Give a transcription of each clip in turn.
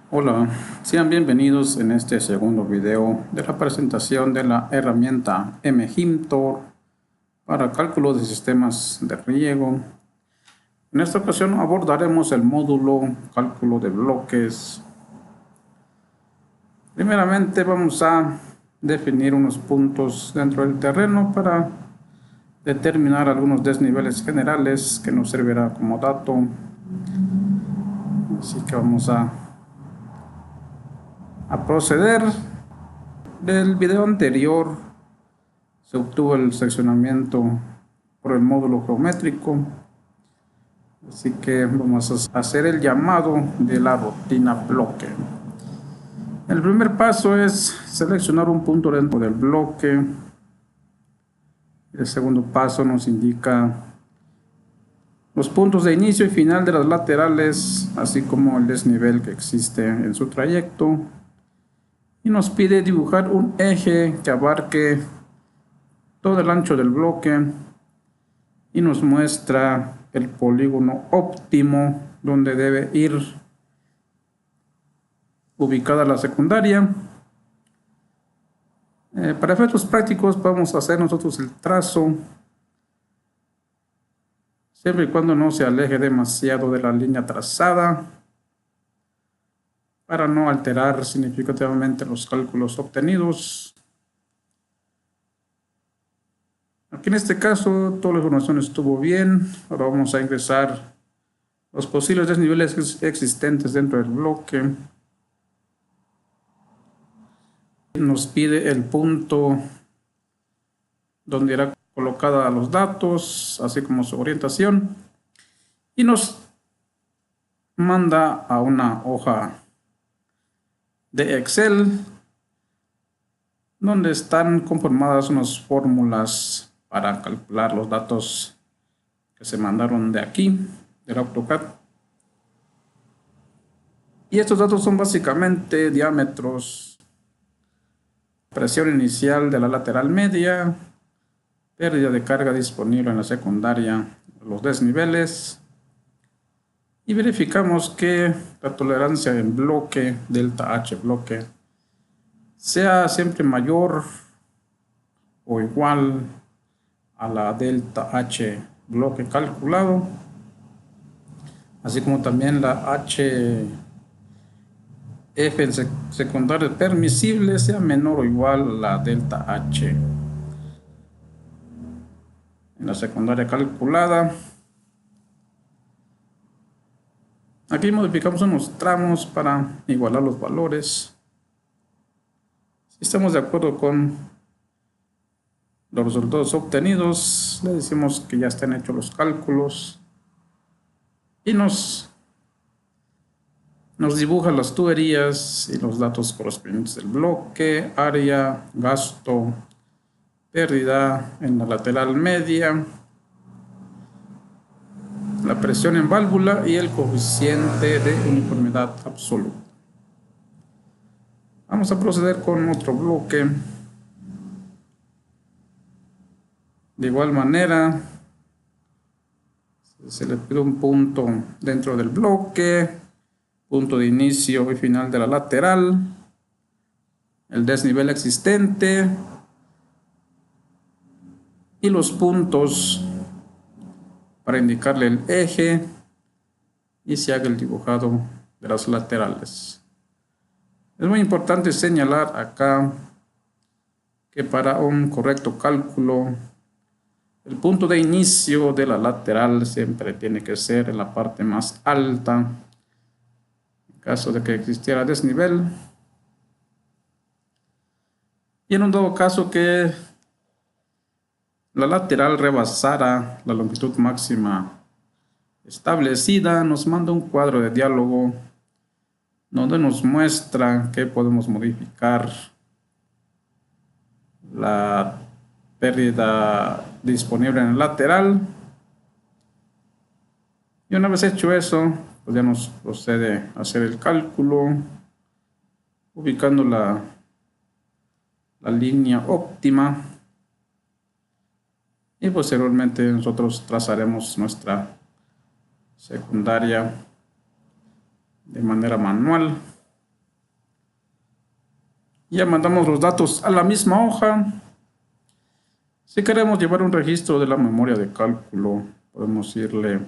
Hola, sean bienvenidos en este segundo video de la presentación de la herramienta MGIMTOR para cálculo de sistemas de riego. En esta ocasión abordaremos el módulo cálculo de bloques. Primeramente vamos a definir unos puntos dentro del terreno para determinar algunos desniveles generales que nos servirá como dato. Así que vamos a proceder. Del video anterior se obtuvo el seccionamiento por el módulo geométrico, así que vamos a hacer el llamado de la rutina bloque. El primer paso es seleccionar un punto dentro del bloque. El segundo paso nos indica los puntos de inicio y final de las laterales, así como el desnivel que existe en su trayecto. Y nos pide dibujar un eje que abarque todo el ancho del bloque y nos muestra el polígono óptimo donde debe ir ubicada la secundaria. Para efectos prácticos vamos a hacer nosotros el trazo, siempre y cuando no se aleje demasiado de la línea trazada, para no alterar significativamente los cálculos obtenidos. Aquí en este caso toda la información estuvo bien. Ahora vamos a ingresar los posibles desniveles existentes dentro del bloque. Nos pide el punto donde irá colocada los datos, así como su orientación, y nos manda a una hoja de Excel donde están conformadas unas fórmulas para calcular los datos que se mandaron de aquí, del AutoCAD. Y estos datos son básicamente diámetros, presión inicial de la lateral media, pérdida de carga disponible en la secundaria, los desniveles, y verificamos que la tolerancia en bloque, delta H bloque, sea siempre mayor o igual a la delta H bloque calculado, así como también la HF en secundaria permisible sea menor o igual a la delta H en la secundaria calculada. Aquí modificamos unos tramos para igualar los valores. Si estamos de acuerdo con los resultados obtenidos, le decimos que ya están hechos los cálculos y nos dibuja las tuberías y los datos correspondientes del bloque, área, gasto, pérdida en la lateral media, la presión en válvula y el coeficiente de uniformidad absoluta. Vamos a proceder con otro bloque. De igual manera, se le pide un punto dentro del bloque, punto de inicio y final de la lateral, el desnivel existente y los puntos para indicarle el eje y se haga el dibujado de las laterales. Es muy importante señalar acá que para un correcto cálculo el punto de inicio de la lateral siempre tiene que ser en la parte más alta en caso de que existiera desnivel, y en un dado caso que la lateral rebasara la longitud máxima establecida, nos manda un cuadro de diálogo donde nos muestra que podemos modificar la pérdida disponible en el lateral. Y una vez hecho eso, pues ya nos procede a hacer el cálculo ubicando la línea óptima, y posteriormente nosotros trazaremos nuestra secundaria de manera manual. Ya mandamos los datos a la misma hoja. Si queremos llevar un registro de la memoria de cálculo, podemos irle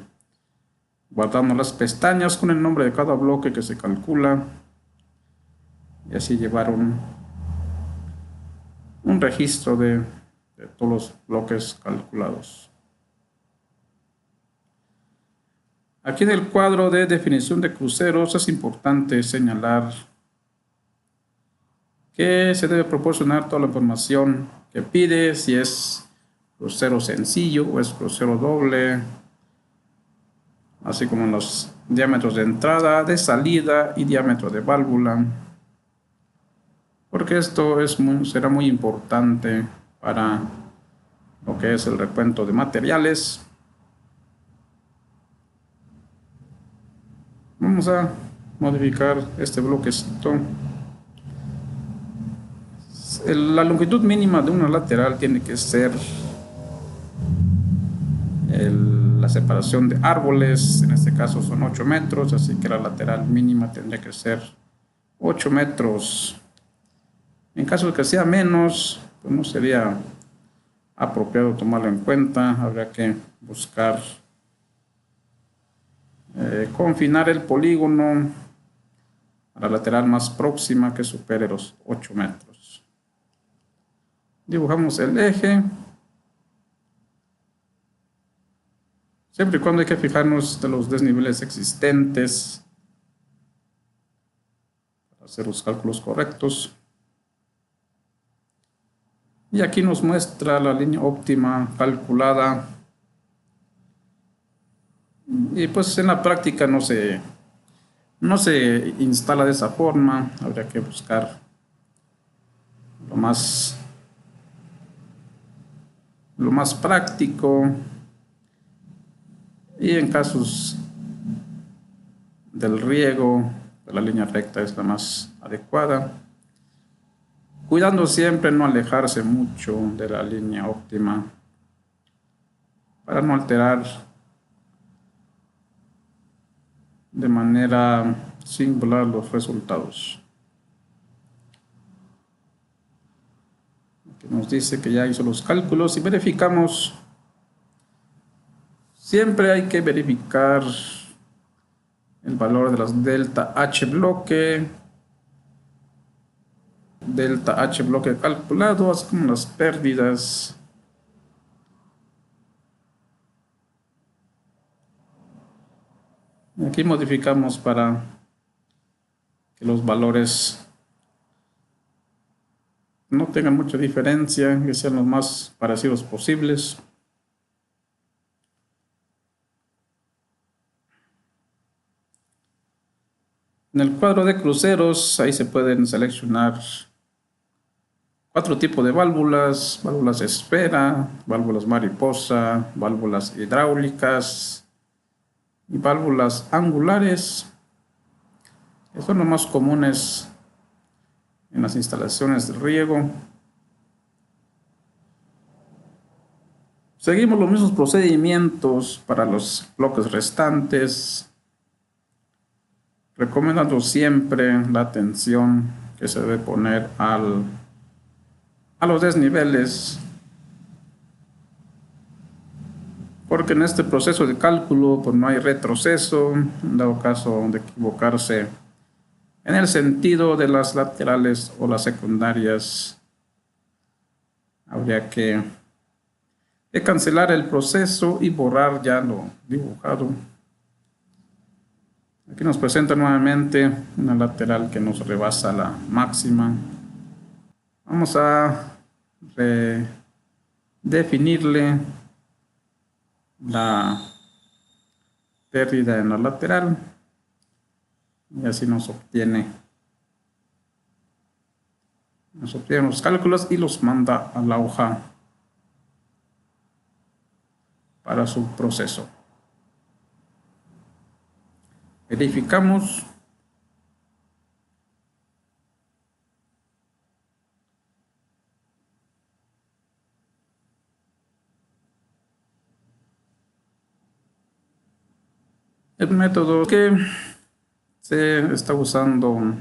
guardando las pestañas con el nombre de cada bloque que se calcula y así llevar un registro de todos los bloques calculados. Aquí en el cuadro de definición de cruceros es importante señalar que se debe proporcionar toda la información que pide, si es crucero sencillo o es crucero doble, así como los diámetros de entrada, de salida y diámetro de válvula, porque esto será muy importante para lo que es el recuento de materiales. Vamos a modificar este bloquecito. La longitud mínima de una lateral tiene que ser la separación de árboles, en este caso son 8 metros, así que la lateral mínima tendría que ser 8 metros. En caso de que sea menos, pues no sería apropiado tomarlo en cuenta, habría que buscar confinar el polígono a la lateral más próxima que supere los 8 metros. Dibujamos el eje. Siempre y cuando hay que fijarnos de los desniveles existentes para hacer los cálculos correctos. Y aquí nos muestra la línea óptima calculada. Y pues en la práctica no se instala de esa forma. Habría que buscar lo más práctico. Y en casos del riego, la línea recta es la más adecuada, cuidando siempre no alejarse mucho de la línea óptima para no alterar de manera singular los resultados. Aquí nos dice que ya hizo los cálculos y verificamos. Siempre hay que verificar el valor de las delta H bloque calculado, así como las pérdidas. Aquí modificamos para que los valores no tengan mucha diferencia, que sean los más parecidos posibles. En el cuadro de cruceros, ahí se pueden seleccionar 4 tipos de válvulas: válvulas esfera, válvulas mariposa, válvulas hidráulicas y válvulas angulares, que son los más comunes en las instalaciones de riego. Seguimos los mismos procedimientos para los bloques restantes, recomendando siempre la atención que se debe poner a los desniveles, porque en este proceso de cálculo pues no hay retroceso en dado caso de equivocarse en el sentido de las laterales o las secundarias. Habría que cancelar el proceso y borrar ya lo dibujado. Aquí nos presenta nuevamente una lateral que nos rebasa la máxima. Vamos a definirle la pérdida en la lateral y así nos obtiene los cálculos y los manda a la hoja para su proceso. Verificamos. El método que se está usando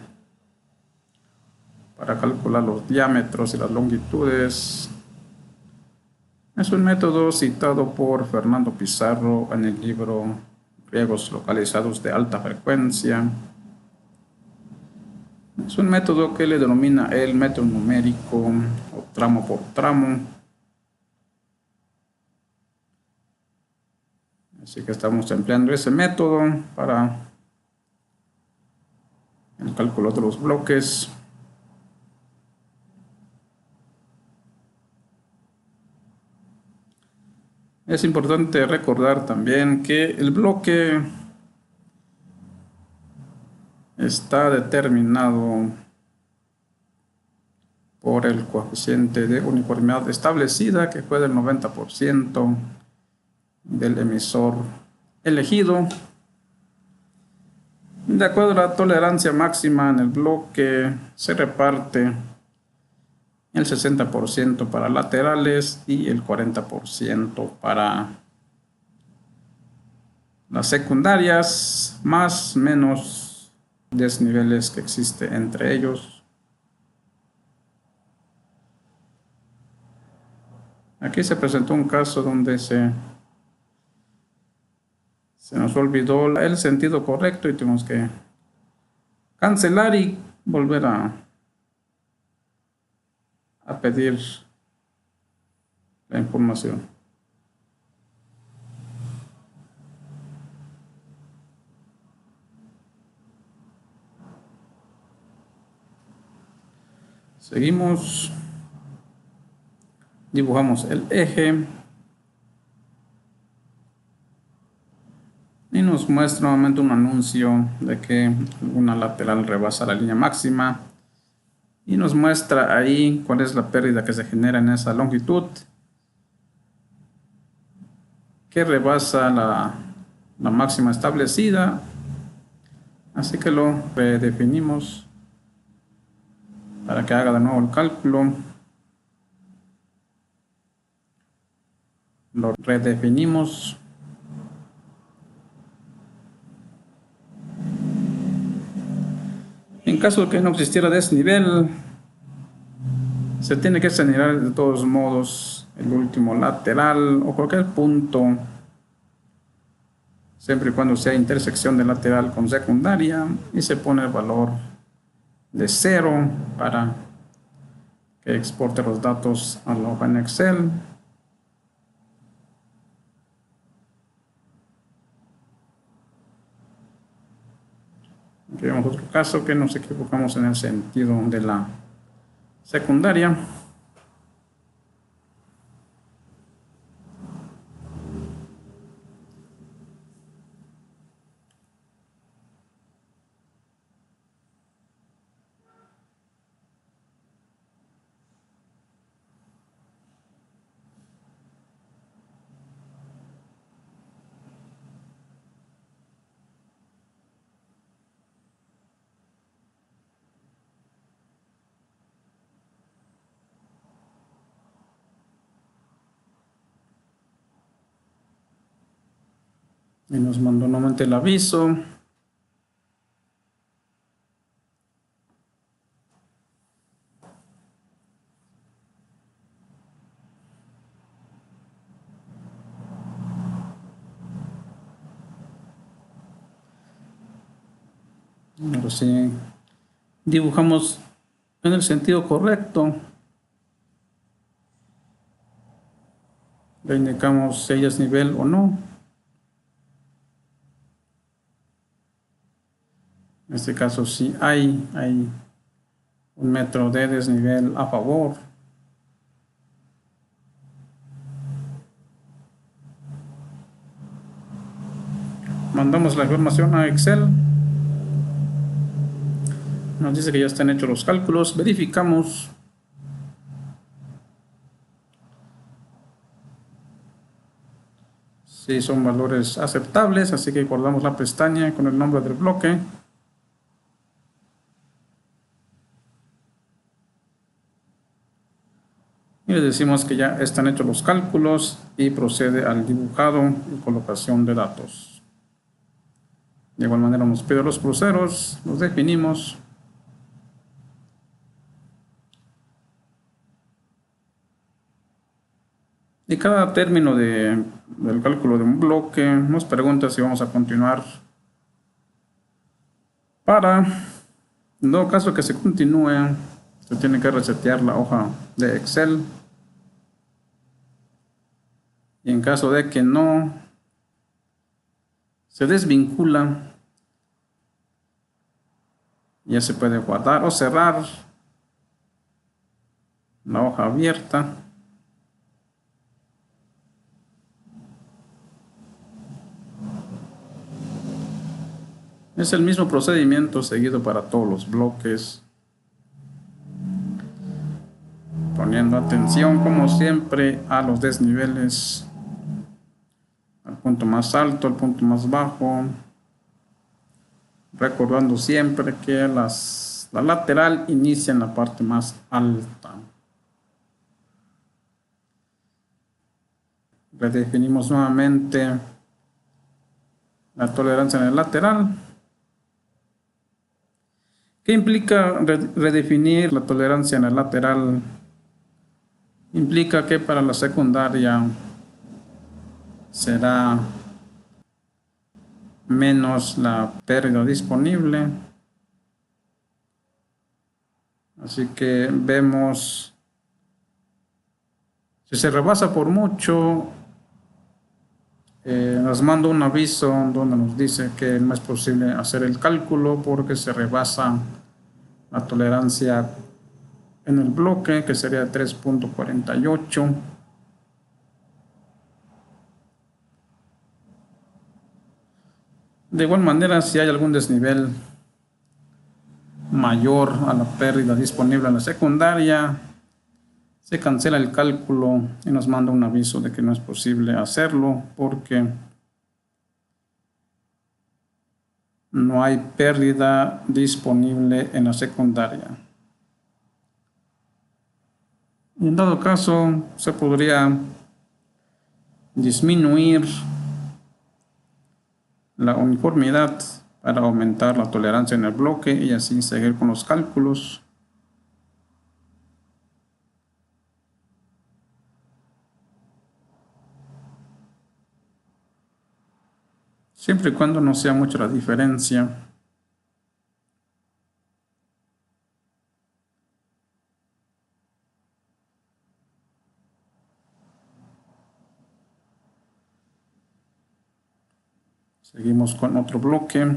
para calcular los diámetros y las longitudes. Es un método citado por Fernando Pizarro en el libro Griegos localizados de alta frecuencia. Es un método que le denomina el método numérico o tramo por tramo. Así que estamos empleando ese método para el cálculo de los bloques. Es importante recordar también que el bloque está determinado por el coeficiente de uniformidad establecida, que fue del 90% del emisor elegido. De acuerdo a la tolerancia máxima en el bloque, se reparte el 60% para laterales y el 40% para las secundarias, más menos desniveles que existe entre ellos. Aquí se presentó un caso donde se nos olvidó el sentido correcto y tuvimos que cancelar y volver a pedir la información. Seguimos, dibujamos el eje y nos muestra nuevamente un anuncio de que una lateral rebasa la línea máxima y nos muestra ahí cuál es la pérdida que se genera en esa longitud que rebasa la máxima establecida. Así que lo redefinimos para que haga de nuevo el cálculo. Lo redefinimos. En caso de que no existiera desnivel, se tiene que señalar de todos modos el último lateral o cualquier punto, siempre y cuando sea intersección de lateral con secundaria, y se pone el valor de 0 para que exporte los datos a la hoja en Excel. Aquí vemos otro caso que nos equivocamos en el sentido de la secundaria. Y nos mandó nuevamente el aviso. Ahora sí, dibujamos en el sentido correcto. Le indicamos si hay desnivel o no. En este caso sí hay 1 metro de desnivel a favor. Mandamos la información a Excel. Nos dice que ya están hechos los cálculos. Verificamos. Si son valores aceptables, así que guardamos la pestaña con el nombre del bloque. Y le decimos que ya están hechos los cálculos y procede al dibujado y colocación de datos. De igual manera nos pide los cruceros, los definimos. Y cada término del cálculo de un bloque nos pregunta si vamos a continuar. Para, en todo caso que se continúe, se tiene que resetear la hoja de Excel. Y en caso de que no se desvincula, ya se puede guardar o cerrar la hoja abierta. Es el mismo procedimiento seguido para todos los bloques. Poniendo atención, como siempre, a los desniveles. Al punto más alto, al punto más bajo. Recordando siempre que la lateral inicia en la parte más alta. Redefinimos nuevamente la tolerancia en el lateral. ¿Qué implica redefinir la tolerancia en el lateral? Implica que para la secundaria será menos la pérdida disponible. Así que vemos, si se rebasa por mucho, nos manda un aviso donde nos dice que no es posible hacer el cálculo porque se rebasa la tolerancia en el bloque, que sería 3.48. De igual manera, si hay algún desnivel mayor a la pérdida disponible en la secundaria, se cancela el cálculo y nos manda un aviso de que no es posible hacerlo porque no hay pérdida disponible en la secundaria. Y en dado caso, se podría disminuir la uniformidad para aumentar la tolerancia en el bloque y así seguir con los cálculos. Siempre y cuando no sea mucha la diferencia. Seguimos con otro bloque.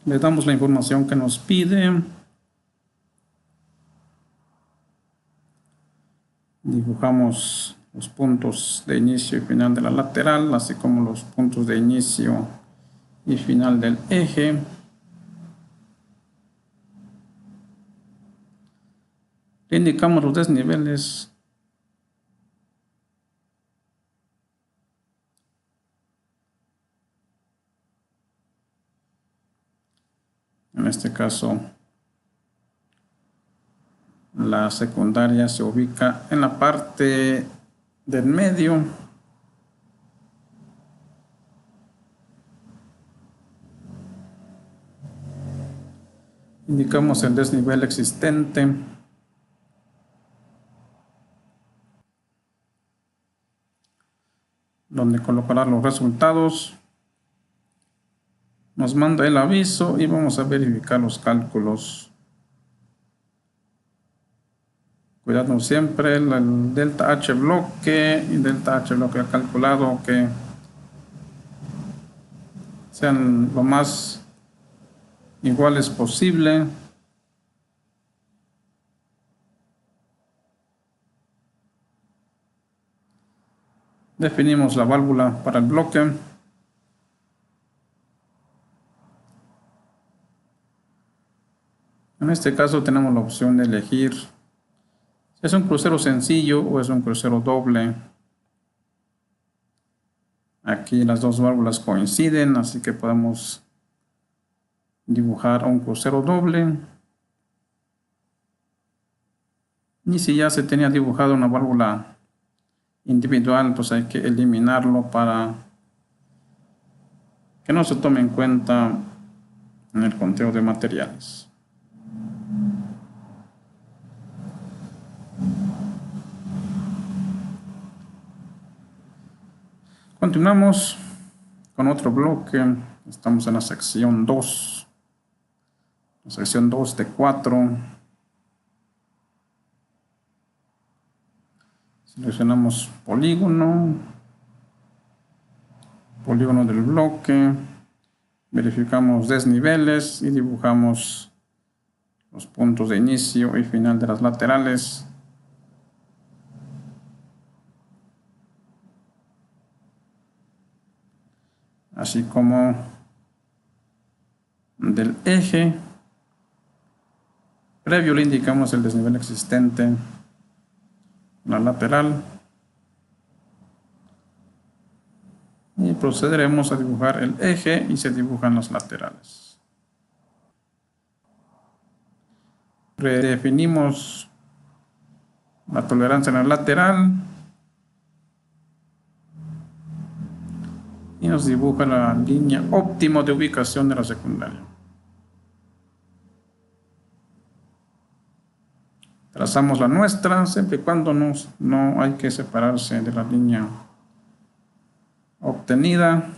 Le damos la información que nos pide. Dibujamos los puntos de inicio y final de la lateral, así como los puntos de inicio y final del eje. Le indicamos los desniveles. En este caso, la secundaria se ubica en la parte del medio. Indicamos el desnivel existente. Donde colocará los resultados. Nos manda el aviso y vamos a verificar los cálculos. Cuidado siempre, el delta H bloque y delta H bloque calculado que sean lo más iguales posible. Definimos la válvula para el bloque. En este caso tenemos la opción de elegir si es un crucero sencillo o es un crucero doble. Aquí las dos válvulas coinciden, así que podemos dibujar un crucero doble. Y si ya se tenía dibujado una válvula individual, pues hay que eliminarlo para que no se tome en cuenta en el conteo de materiales. Continuamos con otro bloque. Estamos en la sección 2. La sección 2 de 4. Seleccionamos polígono del bloque. Verificamos desniveles y dibujamos los puntos de inicio y final de las laterales. Así como del eje. Previo le indicamos el desnivel existente en la lateral. Y procederemos a dibujar el eje y se dibujan los laterales. Redefinimos la tolerancia en la lateral. Y nos dibuja la línea óptima de ubicación de la secundaria. Trazamos la nuestra, siempre y cuando no hay que separarse de la línea obtenida.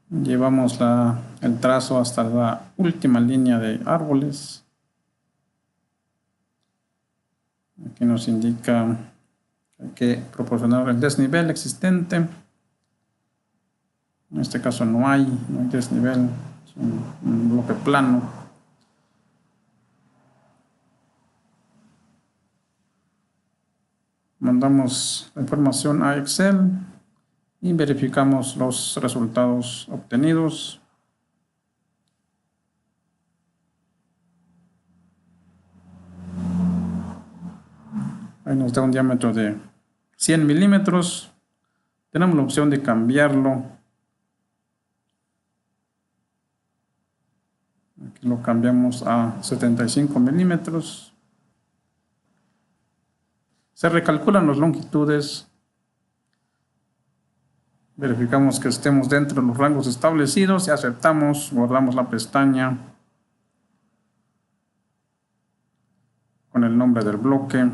Llevamos el trazo hasta la última línea de árboles. Aquí nos indica que hay que proporcionar el desnivel existente. En este caso no hay desnivel, es un bloque plano. Mandamos la información a Excel y verificamos los resultados obtenidos. Ahí nos da un diámetro de 100 milímetros. Tenemos la opción de cambiarlo. Aquí lo cambiamos a 75 milímetros. Se recalculan las longitudes. Verificamos que estemos dentro de los rangos establecidos y aceptamos, guardamos la pestaña con el nombre del bloque.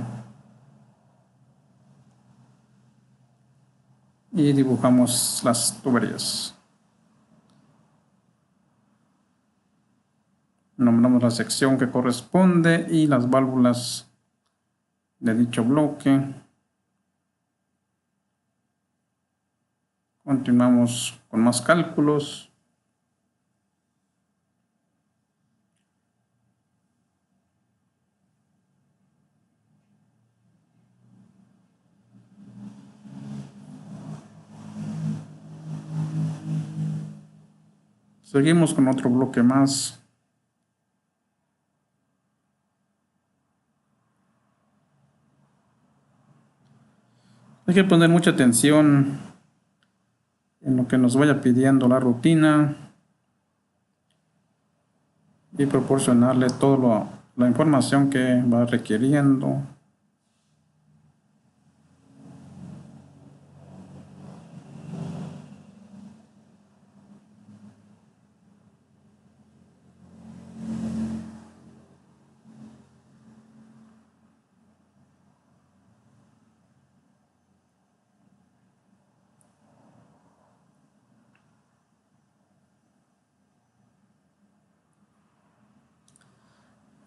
Y dibujamos las tuberías. Nombramos la sección que corresponde y las válvulas de dicho bloque. Continuamos con más cálculos. Seguimos con otro bloque más. Hay que poner mucha atención en lo que nos vaya pidiendo la rutina y proporcionarle toda la información que va requiriendo.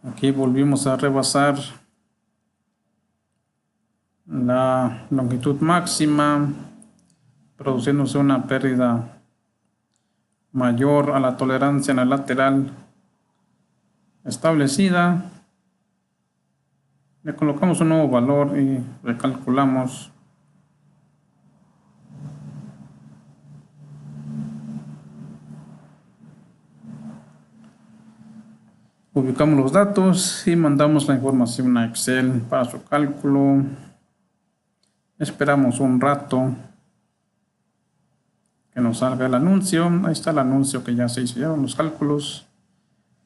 Aquí volvimos a rebasar la longitud máxima, produciéndose una pérdida mayor a la tolerancia en la lateral establecida. Le colocamos un nuevo valor y recalculamos. Ubicamos los datos y mandamos la información a Excel para su cálculo. Esperamos un rato que nos salga el anuncio. Ahí está el anuncio que ya se hicieron los cálculos.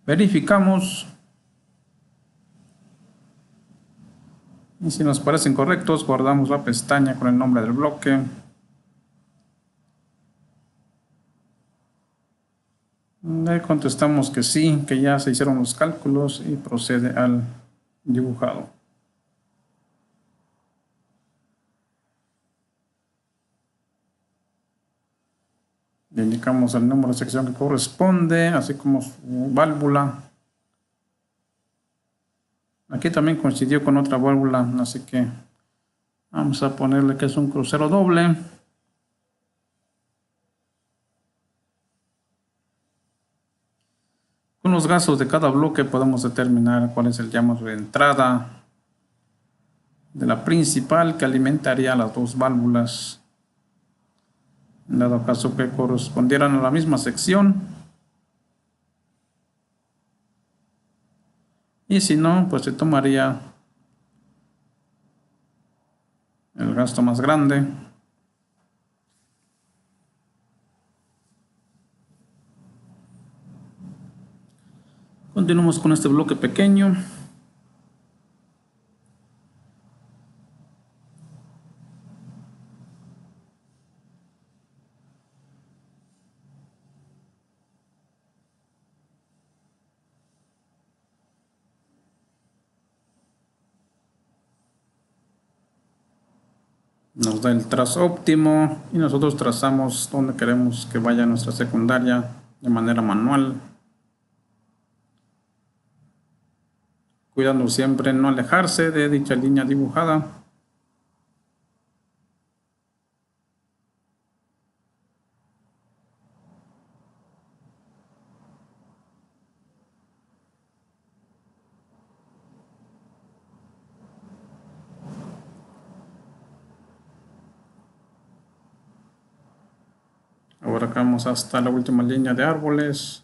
Verificamos. Y si nos parecen correctos, guardamos la pestaña con el nombre del bloque. De Contestamos que sí, que ya se hicieron los cálculos y procede al dibujado. Le indicamos el número de sección que corresponde, así como su válvula. Aquí también coincidió con otra válvula, así que vamos a ponerle que es un crucero doble. Con los gastos de cada bloque podemos determinar cuál es el diámetro de entrada de la principal que alimentaría las dos válvulas. En dado caso que correspondieran a la misma sección. Y si no, pues se tomaría el gasto más grande. Continuamos con este bloque pequeño. Nos da el trazo óptimo y nosotros trazamos donde queremos que vaya nuestra secundaria de manera manual, cuidando siempre no alejarse de dicha línea dibujada. Ahora vamos hasta la última línea de árboles.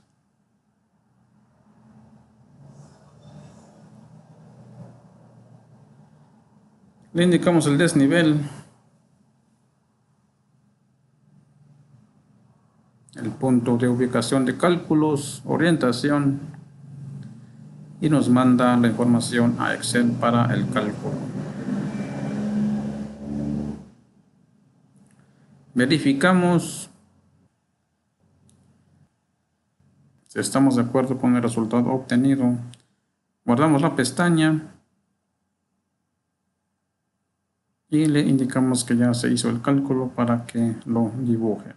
Le indicamos el desnivel, el punto de ubicación de cálculos, orientación, y nos manda la información a Excel para el cálculo. Verificamos si estamos de acuerdo con el resultado obtenido. Guardamos la pestaña y le indicamos que ya se hizo el cálculo para que lo dibuje.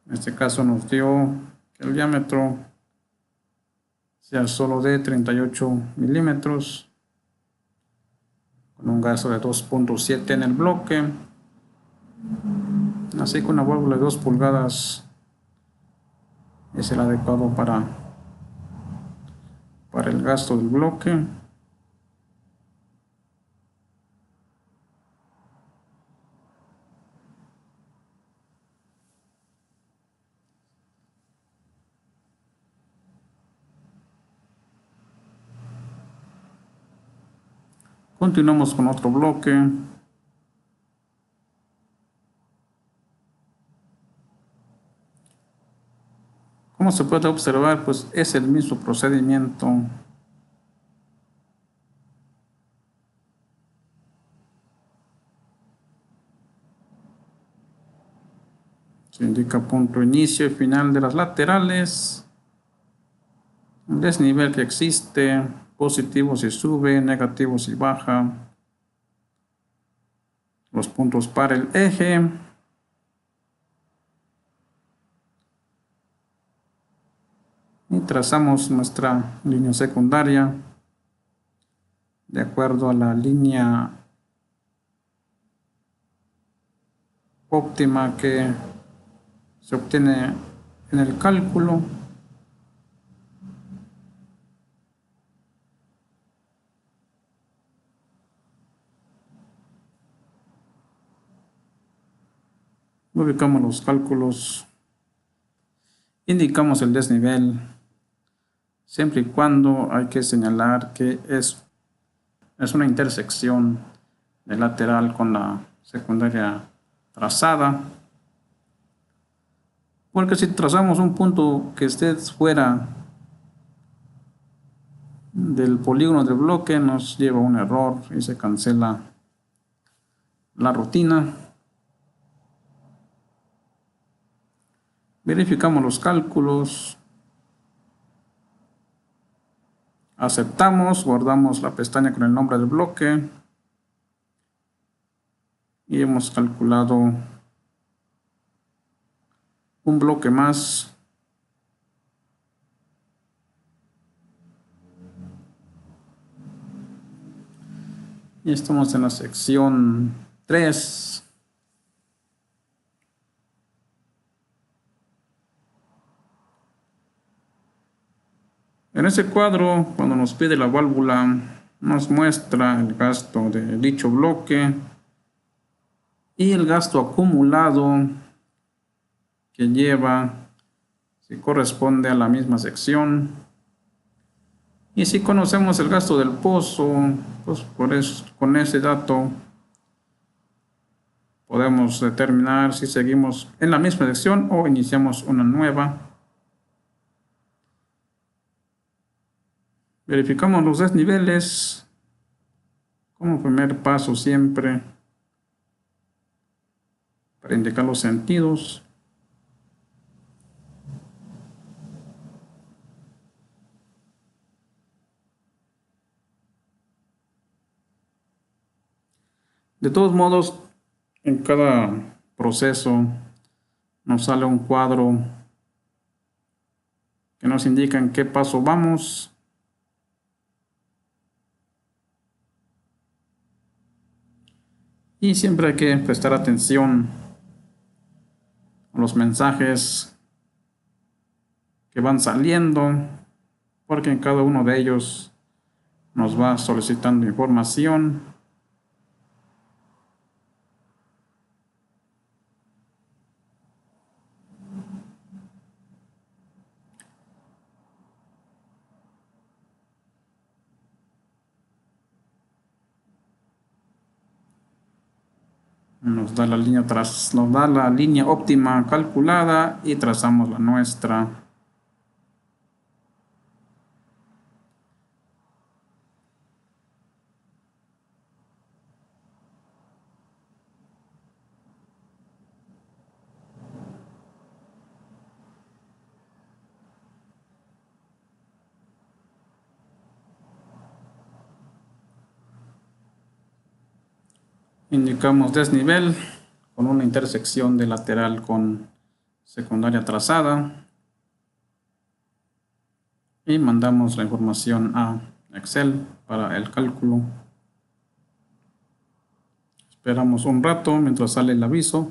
En este caso nos dio que el diámetro sea solo de 38 milímetros con un gasto de 2.7 en el bloque. Así que una válvula de 2 pulgadas es el adecuado para el gasto del bloque. Continuamos con otro bloque. Como se puede observar, pues es el mismo procedimiento. Se indica punto inicio y final de las laterales, el desnivel que existe, positivo si sube, negativo si baja, los puntos para el eje, y trazamos nuestra línea secundaria de acuerdo a la línea óptima que se obtiene en el cálculo. Ubicamos los cálculos, indicamos el desnivel, siempre y cuando hay que señalar que es una intersección del lateral con la secundaria trazada, porque si trazamos un punto que esté fuera del polígono del bloque nos lleva a un error y se cancela la rutina. Verificamos los cálculos. Aceptamos, guardamos la pestaña con el nombre del bloque. Y hemos calculado un bloque más. Y estamos en la sección 3. En ese cuadro, cuando nos pide la válvula, nos muestra el gasto de dicho bloque y el gasto acumulado que lleva, si corresponde a la misma sección. Y si conocemos el gasto del pozo, pues con ese dato podemos determinar si seguimos en la misma sección o iniciamos una nueva. Verificamos los desniveles como primer paso siempre para indicar los sentidos. De todos modos, en cada proceso nos sale un cuadro que nos indica en qué paso vamos. Y siempre hay que prestar atención a los mensajes que van saliendo, porque en cada uno de ellos nos va solicitando información. Nos da la línea óptima calculada y trazamos la nuestra. Indicamos desnivel con una intersección de lateral con secundaria trazada y mandamos la información a Excel para el cálculo. Esperamos un rato mientras sale el aviso.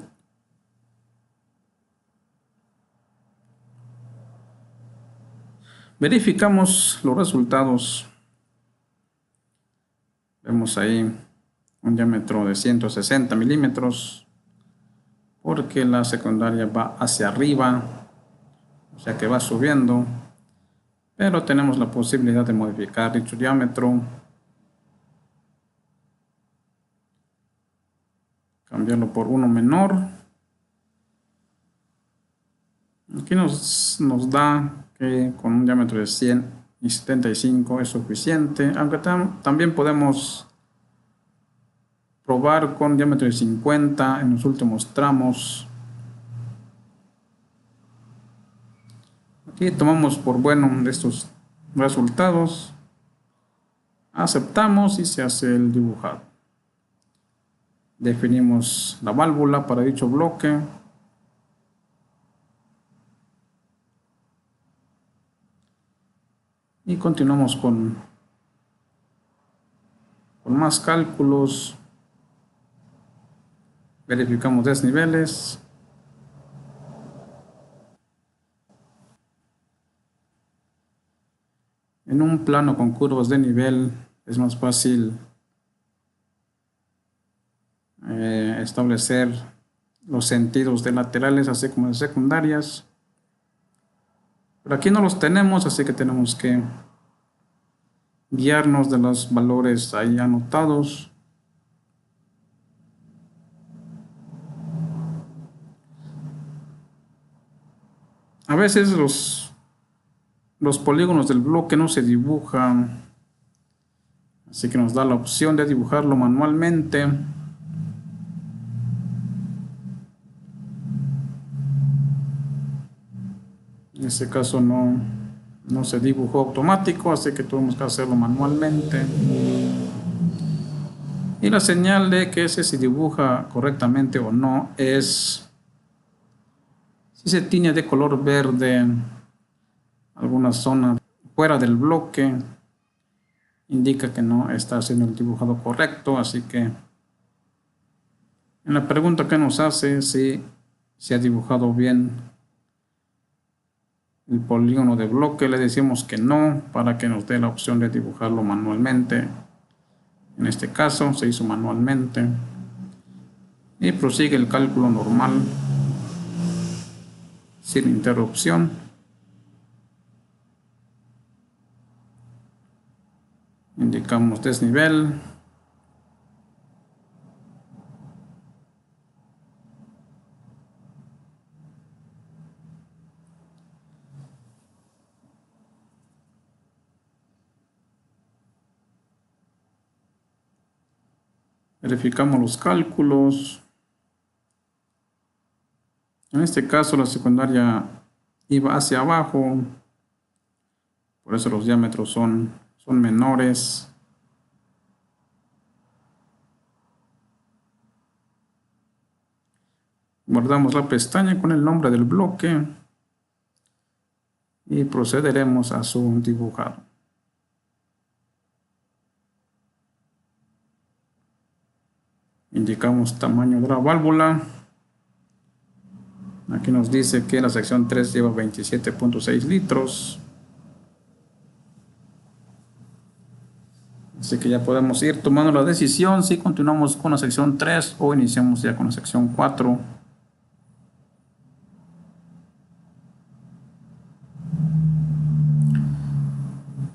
Verificamos los resultados. Vemos ahí un diámetro de 160 milímetros porque la secundaria va hacia arriba, o sea que va subiendo, pero tenemos la posibilidad de modificar dicho diámetro, cambiarlo por uno menor. Aquí nos da que con un diámetro de 100 y 75 es suficiente, aunque también podemos probar con diámetro de 50 en los últimos tramos. Aquí tomamos por bueno estos resultados, aceptamos y se hace el dibujado. Definimos la válvula para dicho bloque. Y continuamos con más cálculos. Verificamos desniveles. En un plano con curvas de nivel es más fácil establecer los sentidos de laterales así como de secundarias. Pero aquí no los tenemos, así que tenemos que guiarnos de los valores ahí anotados. A veces los polígonos del bloque no se dibujan, así que nos da la opción de dibujarlo manualmente. En este caso no se dibujó automático, así que tuvimos que hacerlo manualmente. Y la señal de que ese se dibuja correctamente o no es si se tiñe de color verde alguna zona fuera del bloque, indica que no está haciendo el dibujado correcto. Así que en la pregunta que nos hace si se ha dibujado bien el polígono de bloque, le decimos que no, para que nos dé la opción de dibujarlo manualmente. En este caso se hizo manualmente y prosigue el cálculo normal sin interrupción. Indicamos desnivel. Verificamos los cálculos. En este caso la secundaria iba hacia abajo, por eso los diámetros son menores. Guardamos la pestaña con el nombre del bloque y procederemos a su dibujado. Indicamos tamaño de la válvula. Aquí nos dice que la sección 3 lleva 27.6 litros. Así que ya podemos ir tomando la decisión si continuamos con la sección 3 o iniciamos ya con la sección 4.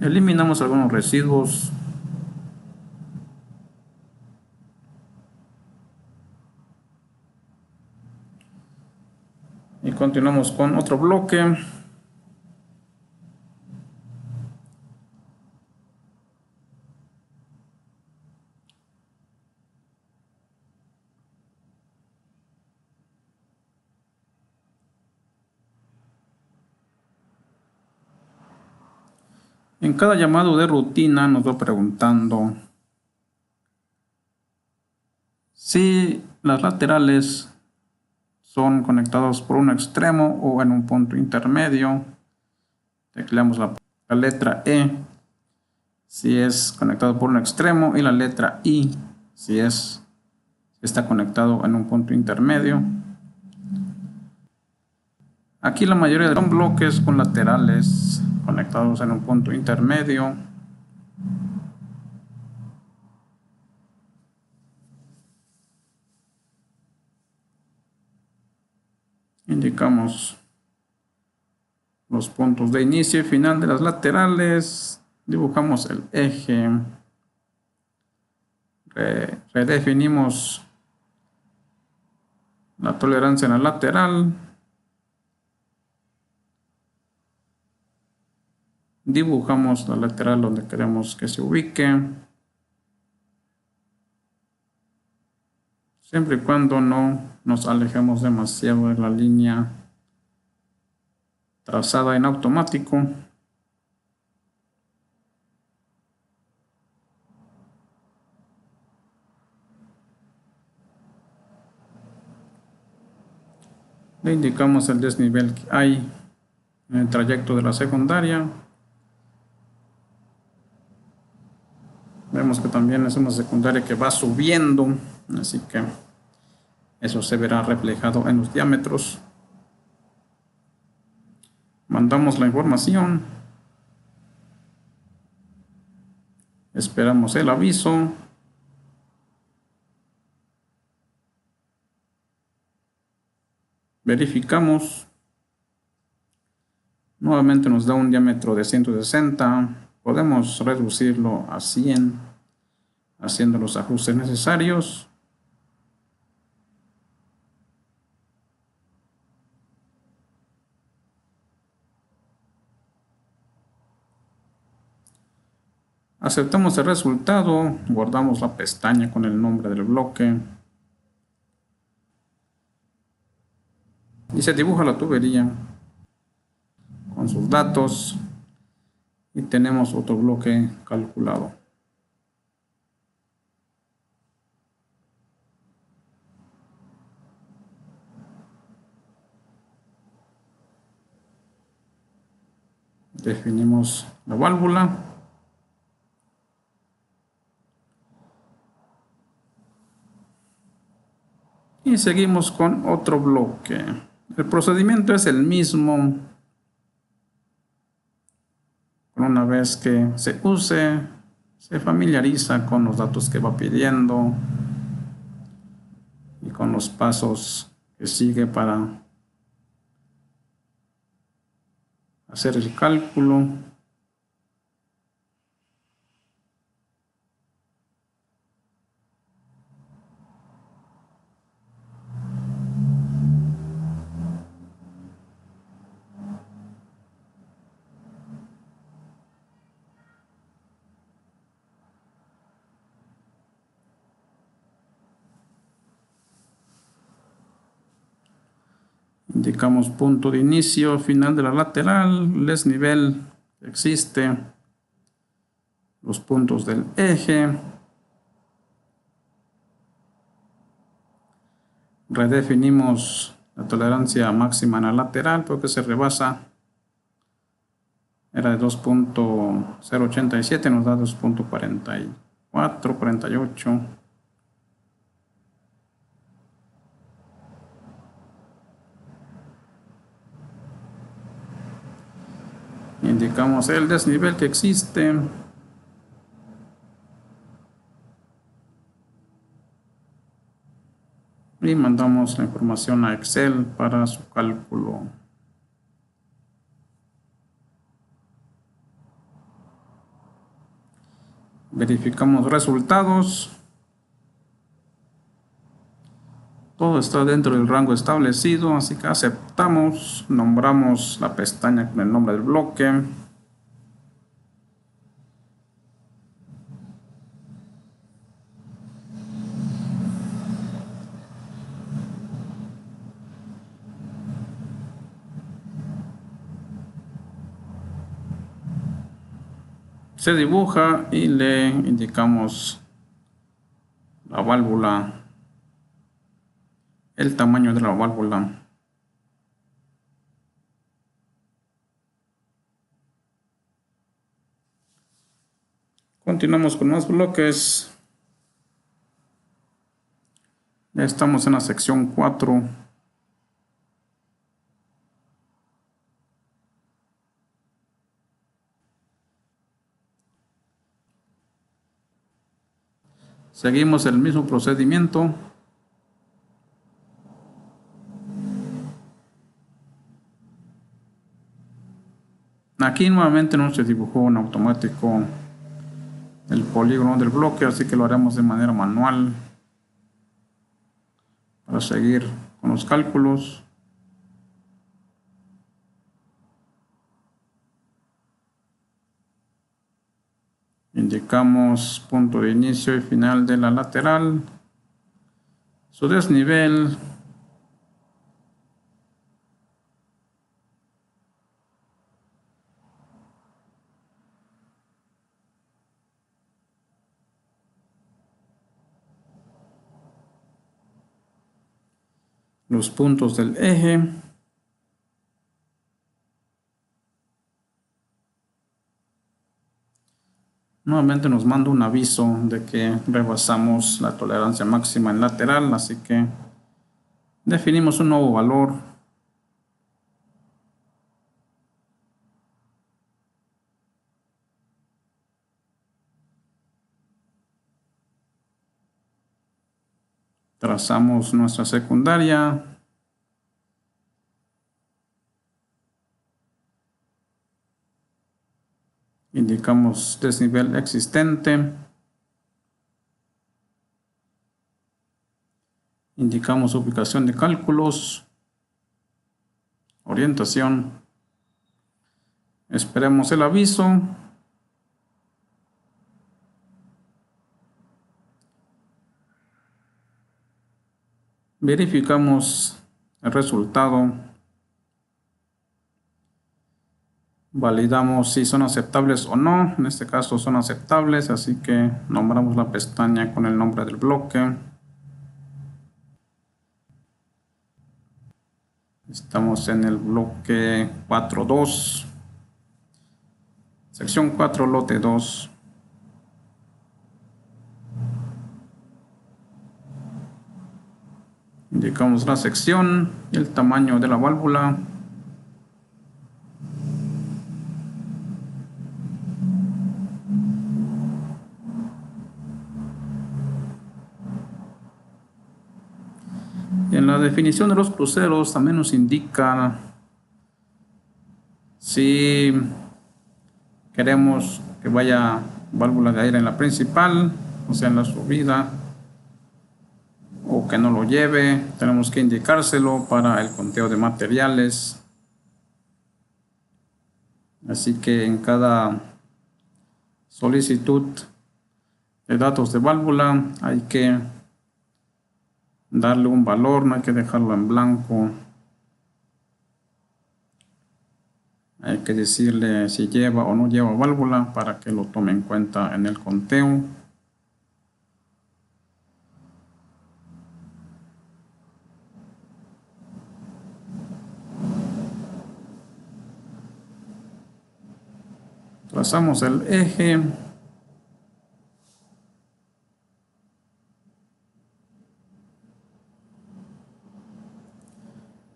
Eliminamos algunos residuos. Y continuamos con otro bloque. En cada llamado de rutina nos va preguntando si las laterales son conectados por un extremo o en un punto intermedio. Tecleamos la letra E si es conectado por un extremo y la letra I si está conectado en un punto intermedio. Aquí la mayoría de los bloques con laterales conectados en un punto intermedio. Indicamos los puntos de inicio y final de las laterales. Dibujamos el eje. Redefinimos la tolerancia en la lateral. Dibujamos la lateral donde queremos que se ubique. Siempre y cuando no nos alejemos demasiado de la línea trazada en automático. Le indicamos el desnivel que hay en el trayecto de la secundaria. Vemos que también es una secundaria que va subiendo, así que eso se verá reflejado en los diámetros. Mandamos la información. Esperamos el aviso. Verificamos. Nuevamente nos da un diámetro de 160. Podemos reducirlo a 100 haciendo los ajustes necesarios. Aceptamos el resultado, guardamos la pestaña con el nombre del bloque y se dibuja la tubería. sus datos y tenemos otro bloque calculado. Definimos la válvula. Y seguimos con otro bloque. El procedimiento es el mismo. Una vez que se use, se familiariza con los datos que va pidiendo y con los pasos que sigue para hacer el cálculo. Indicamos punto de inicio, final de la lateral, el desnivel que existe, los puntos del eje. Redefinimos la tolerancia máxima en la lateral porque se rebasa. Era de 2.087, nos da 2.44, 48. Indicamos el desnivel que existe. Y mandamos la información a Excel para su cálculo. Verificamos resultados. Todo está dentro del rango establecido, así que aceptamos. Nombramos la pestaña con el nombre del bloque. Se dibuja y le indicamos la válvula, el tamaño de la válvula. Continuamos con más bloques. Ya estamos en la sección 4. Seguimos el mismo procedimiento. Aquí nuevamente no se dibujó en automático el polígono del bloque, así que lo haremos de manera manual para seguir con los cálculos. Indicamos punto de inicio y final de la lateral, su desnivel, los puntos del eje, nuevamente nos manda un aviso de que rebasamos la tolerancia máxima en lateral, así que definimos un nuevo valor. Trazamos nuestra secundaria. Indicamos desnivel existente. Indicamos ubicación de cálculos. Orientación. Esperemos el aviso. Verificamos el resultado. Validamos si son aceptables o no. En este caso son aceptables, así que nombramos la pestaña con el nombre del bloque. Estamos en el bloque 4.2, sección 4, lote 2. Indicamos la sección y el tamaño de la válvula. En la definición de los cruceros también nos indica si queremos que vaya válvula de aire en la principal, o sea en la subida, o que no lo lleve. Tenemos que indicárselo para el conteo de materiales. Así que en cada solicitud de datos de válvula hay que darle un valor, no hay que dejarlo en blanco. Hay que decirle si lleva o no lleva válvula para que lo tome en cuenta en el conteo. Trazamos el eje.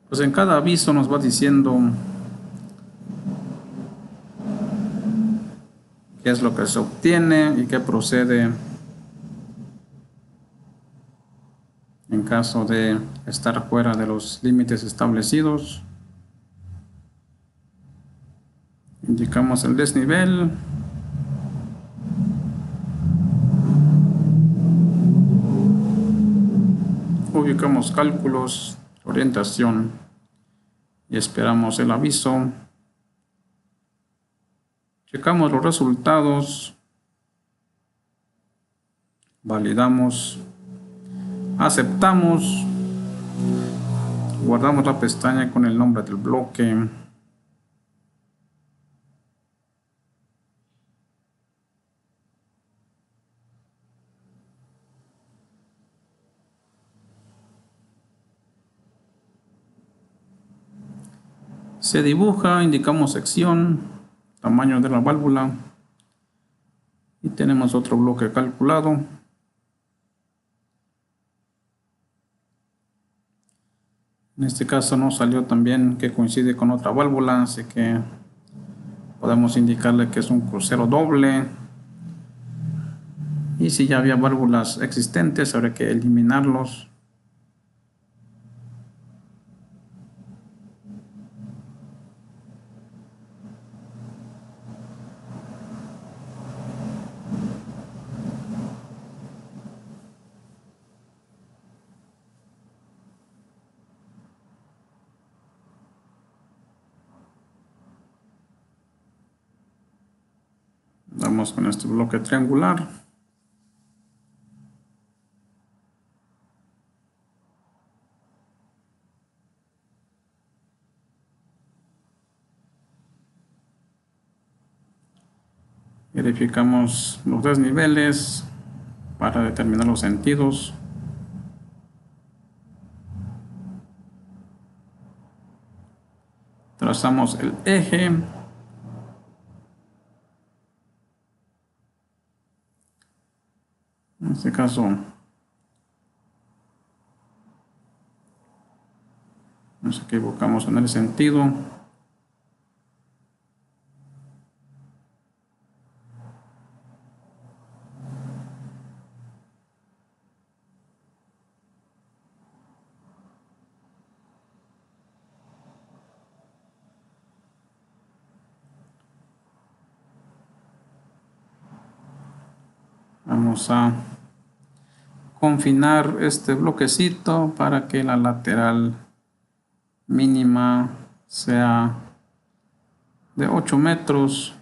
Pues en cada aviso nos va diciendo qué es lo que se obtiene y qué procede en caso de estar fuera de los límites establecidos. Indicamos el desnivel. Ubicamos cálculos, orientación y esperamos el aviso. Checamos los resultados. Validamos. Aceptamos. Guardamos la pestaña con el nombre del bloque. Se dibuja, indicamos sección, tamaño de la válvula y tenemos otro bloque calculado. En este caso nos salió también que coincide con otra válvula, así que podemos indicarle que es un crucero doble. Y si ya había válvulas existentes, habrá que eliminarlos. Vamos con este bloque triangular. Verificamos los desniveles para determinar los sentidos. Trazamos el eje. En este caso nos equivocamos en el sentido. Vamos a confinar este bloquecito para que la lateral mínima sea de 8 metros.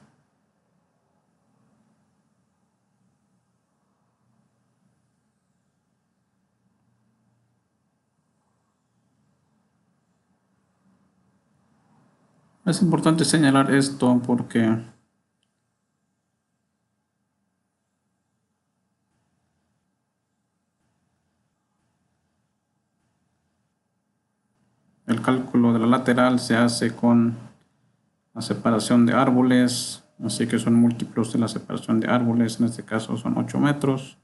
Es importante señalar esto porque el cálculo de la lateral se hace con la separación de árboles, así que son múltiplos de la separación de árboles, en este caso son 8 metros,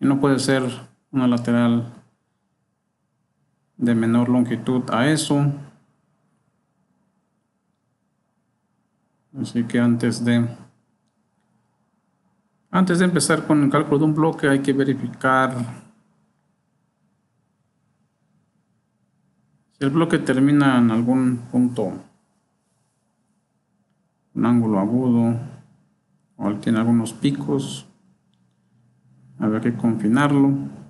y no puede ser una lateral de menor longitud a eso. Así que antes de empezar con el cálculo de un bloque hay que verificar si el bloque termina en algún punto, un ángulo agudo, o tiene algunos picos. Habrá que confinarlo.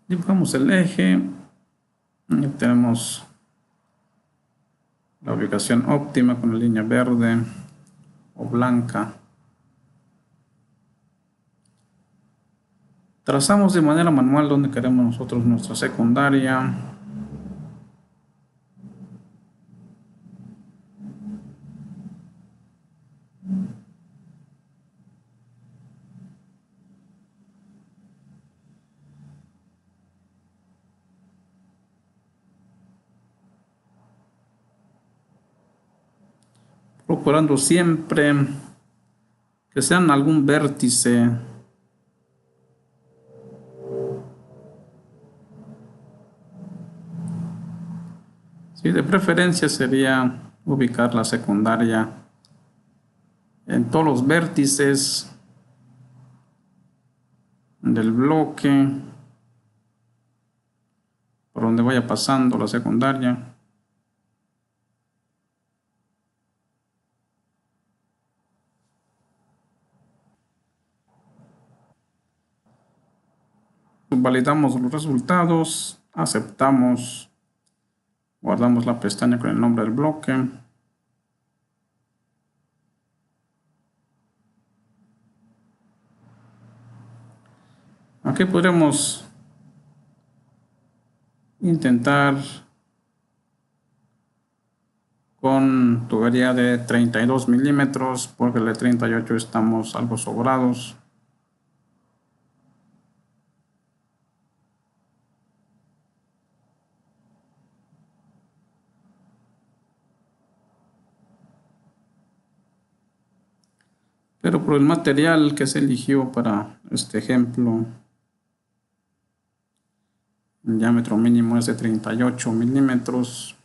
Dibujamos el eje y tenemos la ubicación óptima con la línea verde o blanca. Trazamos de manera manual donde queremos nosotros nuestra secundaria. Procurando siempre que sean algún vértice. Sí, de preferencia sería ubicar la secundaria en todos los vértices del bloque por donde vaya pasando la secundaria. Validamos los resultados, aceptamos, guardamos la pestaña con el nombre del bloque. Aquí podremos intentar con tubería de 32 milímetros, porque el de 38 estamos algo sobrados. Pero por el material que se eligió para este ejemplo, el diámetro mínimo es de 38 milímetros.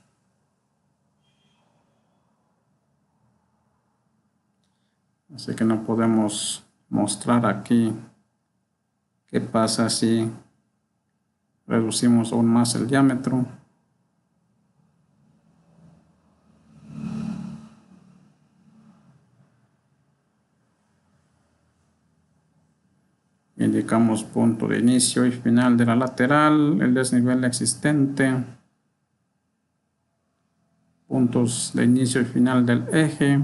Así que no podemos mostrar aquí qué pasa si reducimos aún más el diámetro. Indicamos punto de inicio y final de la lateral, el desnivel existente, puntos de inicio y final del eje,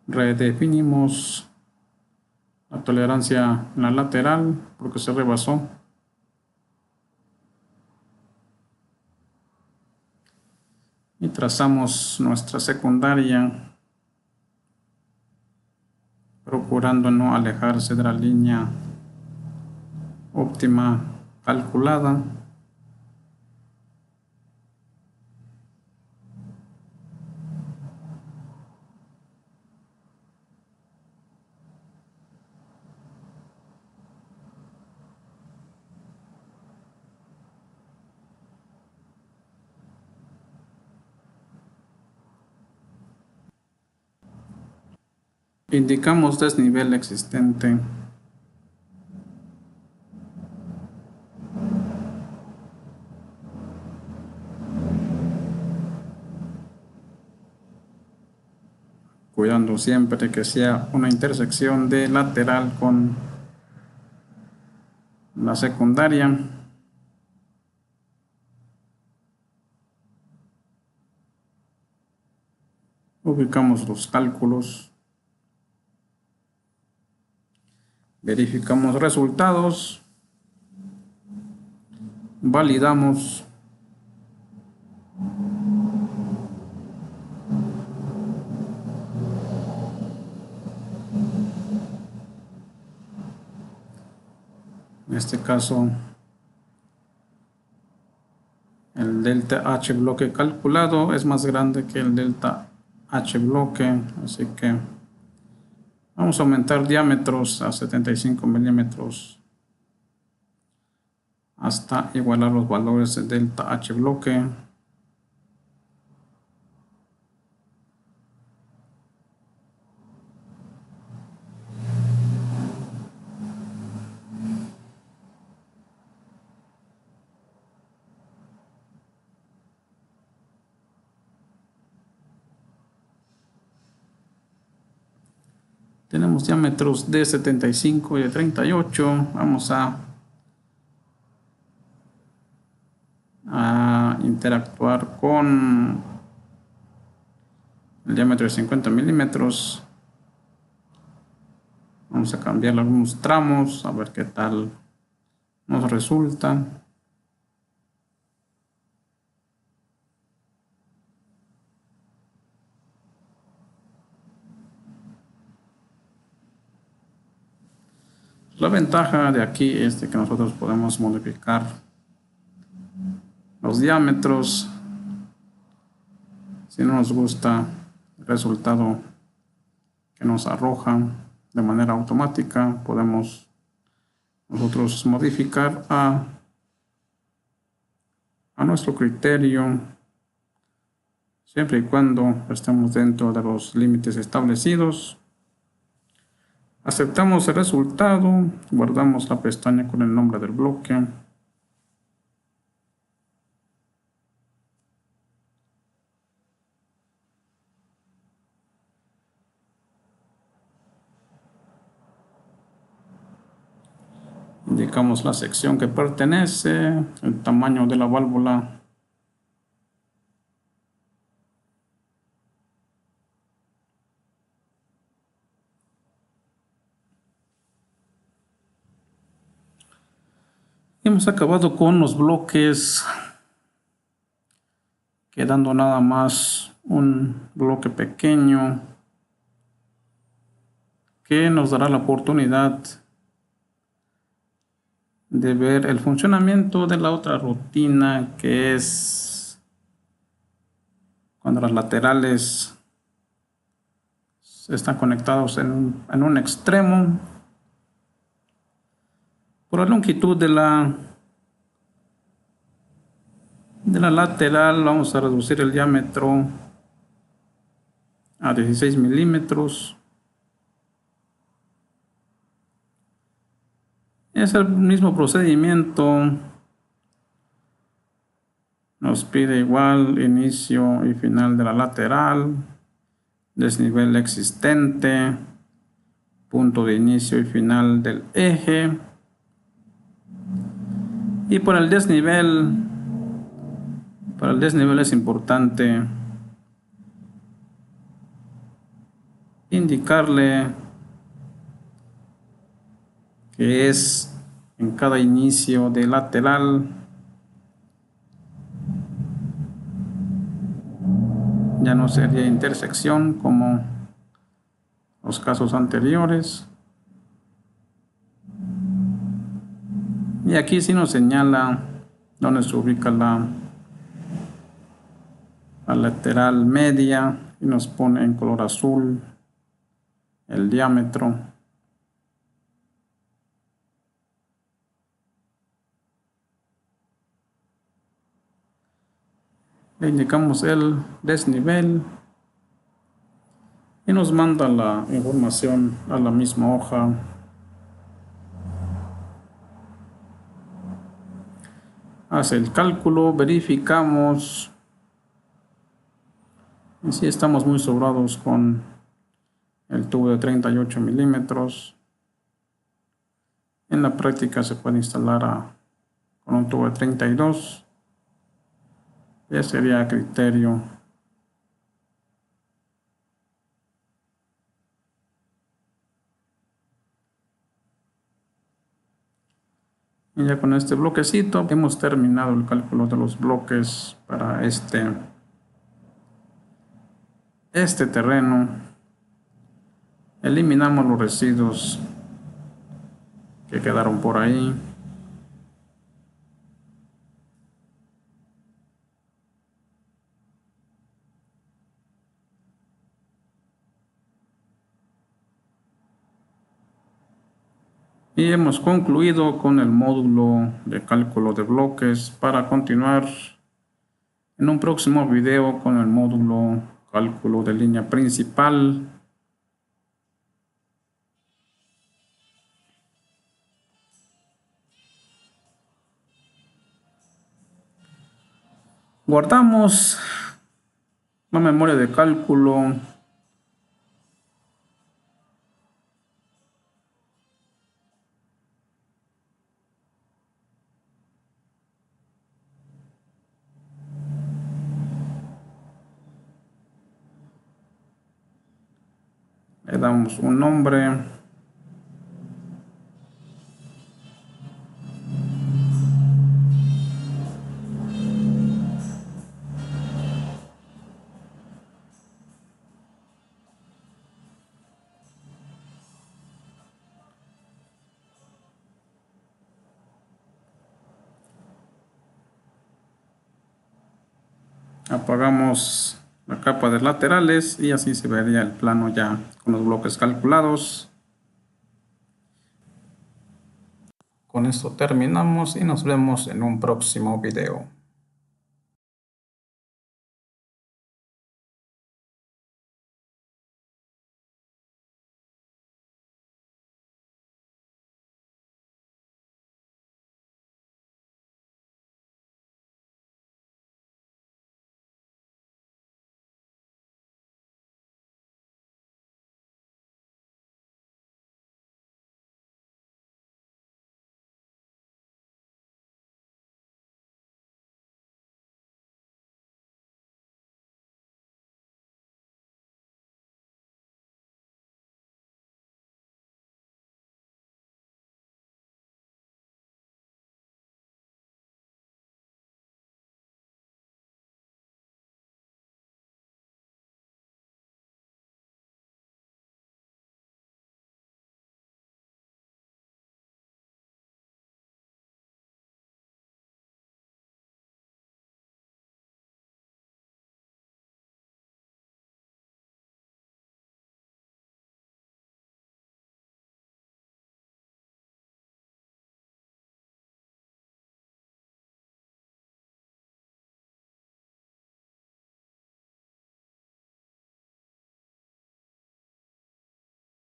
redefinimos la tolerancia en la lateral porque se rebasó. Y trazamos nuestra secundaria, procurando no alejarse de la línea óptima calculada. Indicamos desnivel existente. Cuidando siempre que sea una intersección de lateral con la secundaria. ubicamos los cálculos, verificamos resultados, validamos. En este caso, el delta H bloque calculado es más grande que el delta H bloque, así que vamos a aumentar diámetros a 75 milímetros hasta igualar los valores de delta H bloque. Tenemos diámetros de 75 y de 38. Vamos a interactuar con el diámetro de 50 milímetros. Vamos a cambiar algunos tramos a ver qué tal nos resulta. La ventaja de aquí es de que nosotros podemos modificar los diámetros. Si no nos gusta el resultado que nos arroja de manera automática, podemos nosotros modificar a nuestro criterio, siempre y cuando estemos dentro de los límites establecidos. Aceptamos el resultado, guardamos la pestaña con el nombre del bloque. Indicamos la sección que pertenece, el tamaño de la válvula. Hemos acabado con los bloques, quedando nada más un bloque pequeño que nos dará la oportunidad de ver el funcionamiento de la otra rutina, que es cuando las laterales están conectados en un extremo. Por la longitud de la lateral vamos a reducir el diámetro a 16 milímetros. Es el mismo procedimiento. Nos pide igual inicio y final de la lateral, desnivel existente, punto de inicio y final del eje. Y para el desnivel es importante indicarle que es en cada inicio de lateral. Ya no sería intersección como los casos anteriores. Y aquí sí nos señala dónde se ubica la lateral media y nos pone en color azul el diámetro. Le indicamos el desnivel y nos manda la información a la misma hoja. Hace el cálculo, verificamos. Y si estamos muy sobrados con el tubo de 38 milímetros. En la práctica se puede instalar con un tubo de 32. Ya sería a criterio Y ya con este bloquecito hemos terminado el cálculo de los bloques para este terreno. Eliminamos los residuos que quedaron por ahí. Y hemos concluido con el módulo de cálculo de bloques. Para continuar en un próximo video con el módulo cálculo de línea principal. Guardamos la memoria de cálculo. Le damos un nombre. Apagamos la capa de laterales y así se vería el plano ya con los bloques calculados. Con esto terminamos y nos vemos en un próximo video.